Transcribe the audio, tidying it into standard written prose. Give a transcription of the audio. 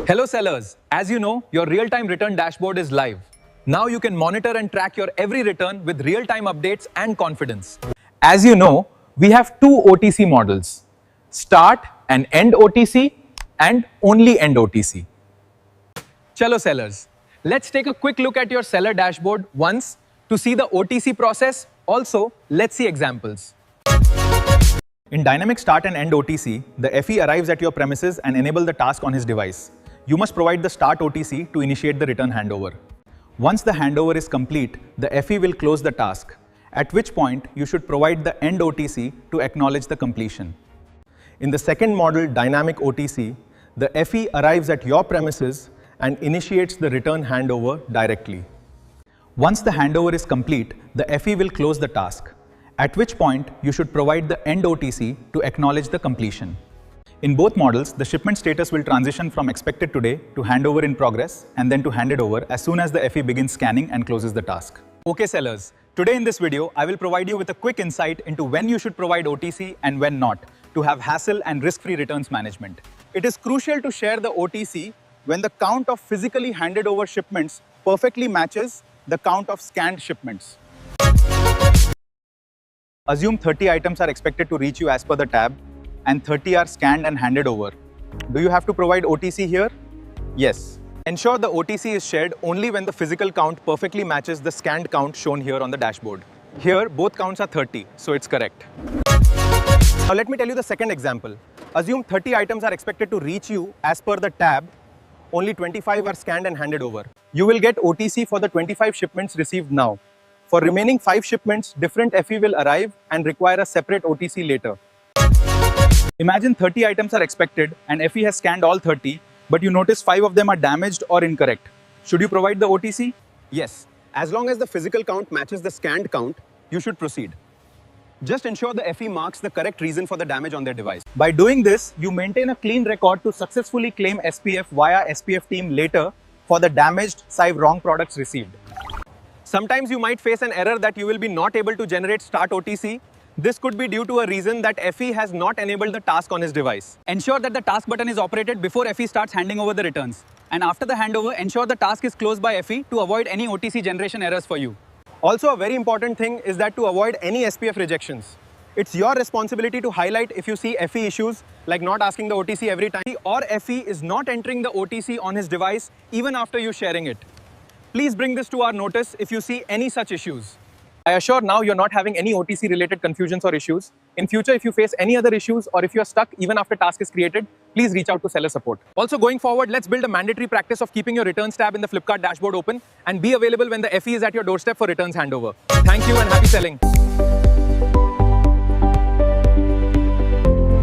Hello sellers, as you know, your real-time return dashboard is live. Now you can monitor and track your every return with real-time updates and confidence. As you know, we have two OTC models, start and end OTC and only end OTC. Chalo sellers, let's take a quick look at your seller dashboard once to see the OTC process. Also, let's see examples. In dynamic start and end OTC, the FE arrives at your premises and enable the task on his device. You must provide the start OTC to initiate the return handover. Once the handover is complete, the FE will close the task, at which point you should provide the end OTC to acknowledge the completion. In the second model, dynamic OTC, the FE arrives at your premises and initiates the return handover directly. Once the handover is complete, the FE will close the task, at which point you should provide the end OTC to acknowledge the completion. In both models, the shipment status will transition from expected today to handover in progress and then to handed over as soon as the FE begins scanning and closes the task. Okay sellers, today in this video, I will provide you with a quick insight into when you should provide OTC and when not to have hassle and risk-free returns management. It is crucial to share the OTC when the count of physically handed over shipments perfectly matches the count of scanned shipments. Assume 30 items are expected to reach you as per the tab and 30 are scanned and handed over. Do you have to provide OTC here? Yes. Ensure the OTC is shared only when the physical count perfectly matches the scanned count shown here on the dashboard. Here, both counts are 30, so it's correct. Now let me tell you the second example. Assume 30 items are expected to reach you as per the tab. Only 25 are scanned and handed over. You will get OTC for the 25 shipments received now. For remaining 5 shipments, different FE will arrive and require a separate OTC later. Imagine 30 items are expected and FE has scanned all 30, but you notice 5 of them are damaged or incorrect. Should you provide the OTC? Yes. As long as the physical count matches the scanned count, you should proceed. Just ensure the FE marks the correct reason for the damage on their device. By doing this, you maintain a clean record to successfully claim SPF via SPF team later for the damaged, wrong products received. Sometimes you might face an error that you will be not able to generate start OTC. This could be due to a reason that FE has not enabled the task on his device. Ensure that the task button is operated before FE starts handing over the returns. And after the handover, ensure the task is closed by FE to avoid any OTC generation errors for you. Also, a very important thing is that to avoid any SPF rejections. It's your responsibility to highlight if you see FE issues, like not asking the OTC every time, or FE is not entering the OTC on his device even after you sharing it. Please bring this to our notice if you see any such issues. I assure now you're not having any OTC related confusions or issues. In future, if you face any other issues or if you're stuck even after task is created, please reach out to seller support. Also going forward, let's build a mandatory practice of keeping your returns tab in the Flipkart dashboard open and be available when the FE is at your doorstep for returns handover. Thank you and happy selling.